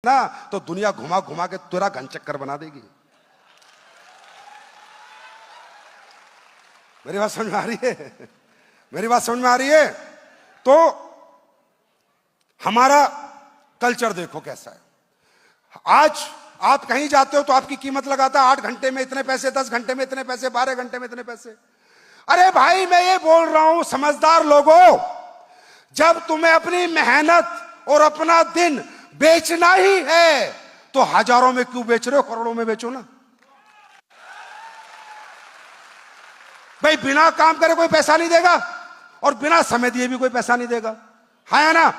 ना तो दुनिया घुमा घुमा के तेरा घन चक्कर बना देगी। मेरी बात समझ में आ रही है? मेरी बात समझ में आ रही है? तो हमारा कल्चर देखो कैसा है। आज आप कहीं जाते हो तो आपकी कीमत लगाता है 8 घंटे में इतने पैसे, 10 घंटे में इतने पैसे, 12 घंटे में इतने पैसे। अरे भाई मैं ये बोल रहा हूं समझदार लोगों, जब तुम्हें अपनी मेहनत और अपना दिन बेचना ही है तो हजारों में क्यों बेच रहे हो, करोड़ों में बेचो ना। भाई बिना काम करे कोई पैसा नहीं देगा और बिना समय दिए भी कोई पैसा नहीं देगा, है ना?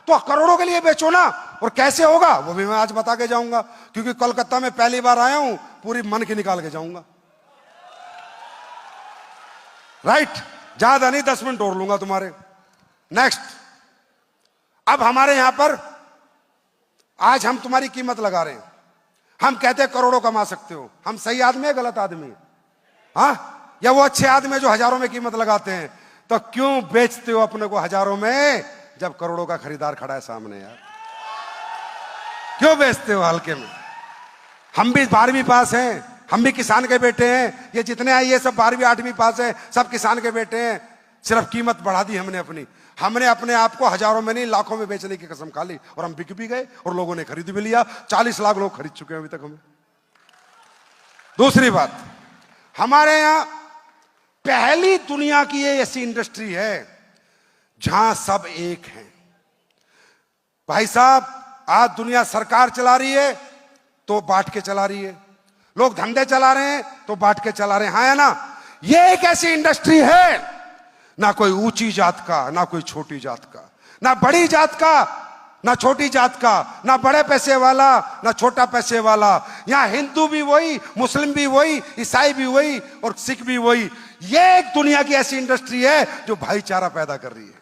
तो करोड़ों के लिए बेचो ना। और कैसे होगा वो भी मैं आज बता के जाऊंगा, क्योंकि कोलकाता में पहली बार आया हूं, पूरी मन की निकाल के जाऊंगा। राइट, ज्यादा नहीं 10 मिनट और लूंगा तुम्हारे। नेक्स्ट, अब हमारे यहां पर आज हम तुम्हारी कीमत लगा रहे हैं, हम कहते हैं करोड़ों कमा सकते हो। हम सही आदमी है गलत आदमी है? हाँ, या वो अच्छे आदमी जो हजारों में कीमत लगाते हैं? तो क्यों बेचते हो अपने को हजारों में जब करोड़ों का खरीदार खड़ा है सामने? यार क्यों बेचते हो हल्के में? हम भी 12वीं पास हैं, हम भी किसान के बेटे हैं, ये जितने आए ये सब 12वीं 8वीं पास हैं, सब किसान के बेटे हैं। सिर्फ कीमत बढ़ा दी हमने अपनी, हमने अपने आप को हजारों में नहीं लाखों में बेचने की कसम खा ली और हम बिक भी गए और लोगों ने खरीद भी लिया। 40 लाख लोग खरीद चुके हैं अभी तक हमें। दूसरी बात, हमारे यहां पहली दुनिया की ये ऐसी इंडस्ट्री है जहां सब एक हैं। भाई साहब, आज दुनिया सरकार चला रही है तो बांट के चला रही है, लोग धंधे चला रहे हैं तो बांट के चला रहे हैं, हाँ या ना? ये एक ऐसी इंडस्ट्री है, ना कोई ऊंची जात का, ना कोई छोटी जात का, ना बड़ी जात का, ना छोटी जात का, ना बड़े पैसे वाला, ना छोटा पैसे वाला। यहां हिंदू भी वही, मुस्लिम भी वही, ईसाई भी वही और सिख भी वही। ये एक दुनिया की ऐसी इंडस्ट्री है जो भाईचारा पैदा कर रही है,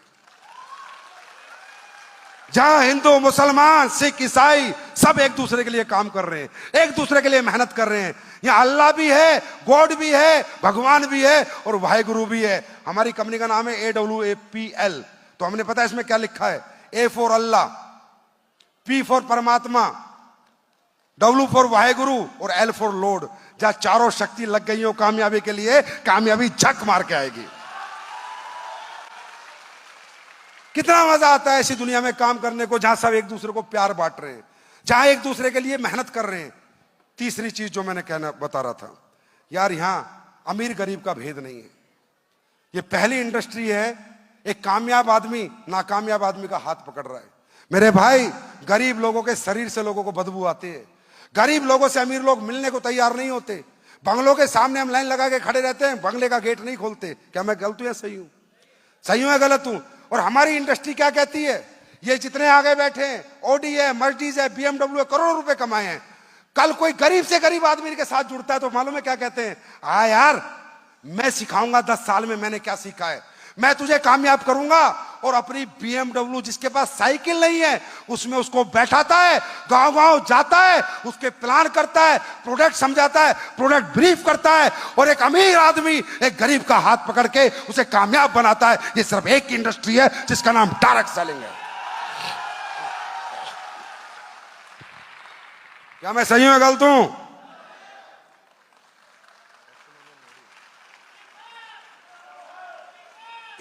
जहां हिंदू मुसलमान सिख ईसाई सब एक दूसरे के लिए काम कर रहे हैं, एक दूसरे के लिए मेहनत कर रहे हैं। यहां अल्लाह भी है, गॉड भी है, भगवान भी है और वाहेगुरु भी है। हमारी कंपनी का नाम है AWAPL। तो हमने पता है इसमें क्या लिखा है? A for Allah, P for परमात्मा, W फॉर वाहेगुरु और L फॉर लॉर्ड। जहां चारों शक्ति लग गई हो कामयाबी के लिए, कामयाबी झक मार के आएगी। कितना मजा आता है ऐसी दुनिया में काम करने को जहां सब एक दूसरे को प्यार बांट रहे हैं, जहां एक दूसरे के लिए मेहनत कर रहे हैं। तीसरी चीज जो मैंने कहना बता रहा था, यार यहां अमीर गरीब का भेद नहीं है। ये पहली इंडस्ट्री है, एक कामयाब आदमी नाकामयाब आदमी का हाथ पकड़ रहा है। मेरे भाई, गरीब लोगों के शरीर से लोगों को बदबू आती है, गरीब लोगों से अमीर लोग मिलने को तैयार नहीं होते। बंगलों के सामने हम लाइन लगा के खड़े रहते हैं, बंगले का गेट नहीं खोलते। क्या मैं गलत हूं या सही हूं? सही हूं या गलत हूं? और हमारी इंडस्ट्री क्या कहती है? ये जितने आगे बैठे हैं, ऑडी है, मर्सिडीज है, BMW है, करोड़ों रुपए कमाए हैं। कल कोई गरीब से गरीब आदमी के साथ जुड़ता है तो मालूम है क्या कहते हैं? हाँ यार, मैं सिखाऊंगा 10 साल में मैंने क्या सीखा है, मैं तुझे कामयाब करूंगा। और अपनी BMW जिसके पास साइकिल नहीं है उसमें उसको बैठाता है, गांव गांव जाता है, उसके प्लान करता है, प्रोडक्ट समझाता है, प्रोडक्ट ब्रीफ करता है और एक अमीर आदमी एक गरीब का हाथ पकड़ के उसे कामयाब बनाता है। ये सिर्फ एक इंडस्ट्री है जिसका नाम डायरेक्ट सेलिंग है। क्या मैं सही हूं या गलत हूं?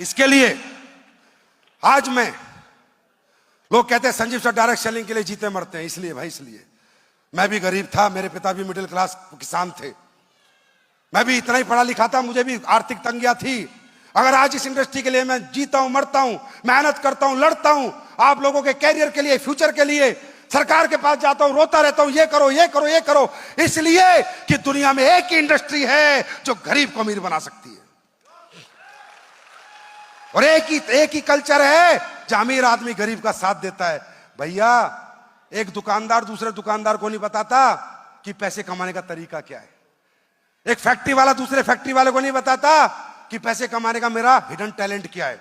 इसके लिए आज लोग कहते हैं संजीव सर डायरेक्ट सेलिंग के लिए जीते मरते हैं। इसलिए भाई, इसलिए मैं भी गरीब था, मेरे पिता भी मिडिल क्लास किसान थे, मैं भी इतना ही पढ़ा लिखा था, मुझे भी आर्थिक तंगियां थी। अगर आज इस इंडस्ट्री के लिए मैं जीता हूं, मरता हूं, मेहनत करता हूं, लड़ता हूं, आप लोगों के कैरियर के लिए, फ्यूचर के लिए, सरकार के पास जाता हूं, रोता रहता हूं, ये करो ये करो ये करो, इसलिए कि दुनिया में एक ही इंडस्ट्री है जो गरीब को अमीर बना सकती है और एक ही कल्चर है जहां अमीर आदमी गरीब का साथ देता है। भैया, एक दुकानदार दूसरे दुकानदार को नहीं बताता कि पैसे कमाने का तरीका क्या है। एक फैक्ट्री वाला दूसरे फैक्ट्री वाले को नहीं बताता कि पैसे कमाने का मेरा हिडन टैलेंट क्या है,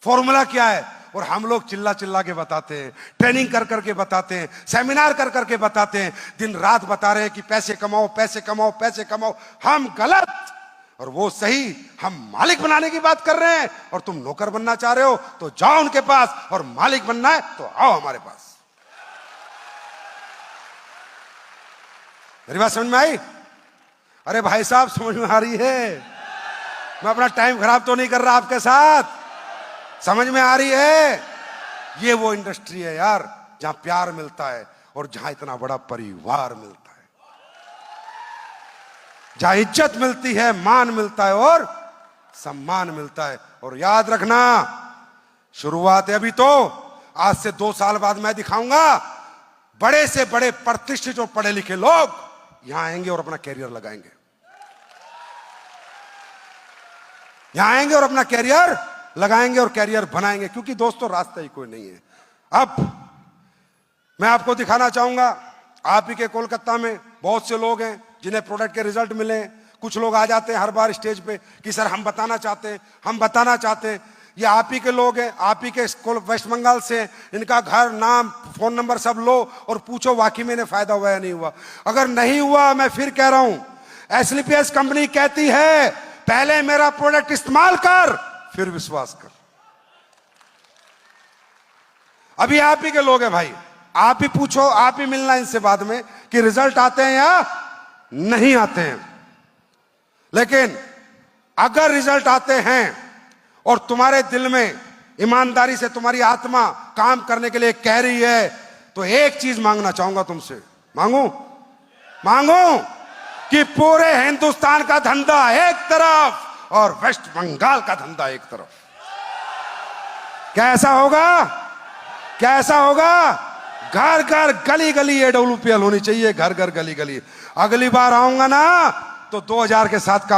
फॉर्मूला क्या है। और हम लोग चिल्ला चिल्ला के बताते हैं, ट्रेनिंग कर करके बताते हैं, सेमिनार कर करके बताते हैं, दिन रात बता रहे हैं कि पैसे कमाओ पैसे कमाओ पैसे कमाओ। हम गलत और वो सही। हम मालिक बनाने की बात कर रहे हैं और तुम नौकर बनना चाह रहे हो तो जाओ उनके पास, और मालिक बनना है तो आओ हमारे पास। मेरी बात समझ में आई? अरे भाई साहब, समझ में आ रही है? मैं अपना टाइम खराब तो नहीं कर रहा आपके साथ, समझ में आ रही है? ये वो इंडस्ट्री है यार जहां प्यार मिलता है और जहां इतना बड़ा परिवार मिलता है, जहां इज्जत मिलती है, मान मिलता है और सम्मान मिलता है। और याद रखना, शुरुआत है अभी तो, आज से 2 साल बाद मैं दिखाऊंगा बड़े से बड़े प्रतिष्ठित और पढ़े लिखे लोग यहां आएंगे और अपना कैरियर लगाएंगे, यहां आएंगे और अपना कैरियर लगाएंगे और कैरियर बनाएंगे। क्योंकि दोस्तों, रास्ता ही कोई नहीं है। अब मैं आपको दिखाना चाहूंगा, आप ही के कोलकाता में बहुत से लोग हैं जिन्हें प्रोडक्ट के रिजल्ट मिले। कुछ लोग आ जाते हैं हर बार स्टेज पे कि सर हम बताना चाहते हैं, हम बताना चाहते हैं। ये आप ही के लोग हैं, आप ही के वेस्ट बंगाल से, इनका घर, नाम, फोन नंबर सब लो और पूछो वाकई में इन्हें फायदा हुआ या नहीं हुआ। अगर नहीं हुआ, मैं फिर कह रहा हूं, एसलीपीएस कंपनी कहती है पहले मेरा प्रोडक्ट इस्तेमाल कर, फिर विश्वास कर। अभी आप ही के लोग हैं भाई, आप ही पूछो, आप ही मिलना इनसे बाद में कि रिजल्ट आते हैं या नहीं आते हैं। लेकिन अगर रिजल्ट आते हैं और तुम्हारे दिल में ईमानदारी से तुम्हारी आत्मा काम करने के लिए कह रही है, तो एक चीज मांगना चाहूंगा तुमसे। मांगू कि पूरे हिंदुस्तान का धंधा एक तरफ और वेस्ट बंगाल का धंधा एक तरफ। क्या ऐसा होगा? क्या ऐसा होगा? घर घर गली गली AWPL होनी चाहिए, घर घर गली गली। अगली बार आऊंगा ना तो 2000 के साथ काम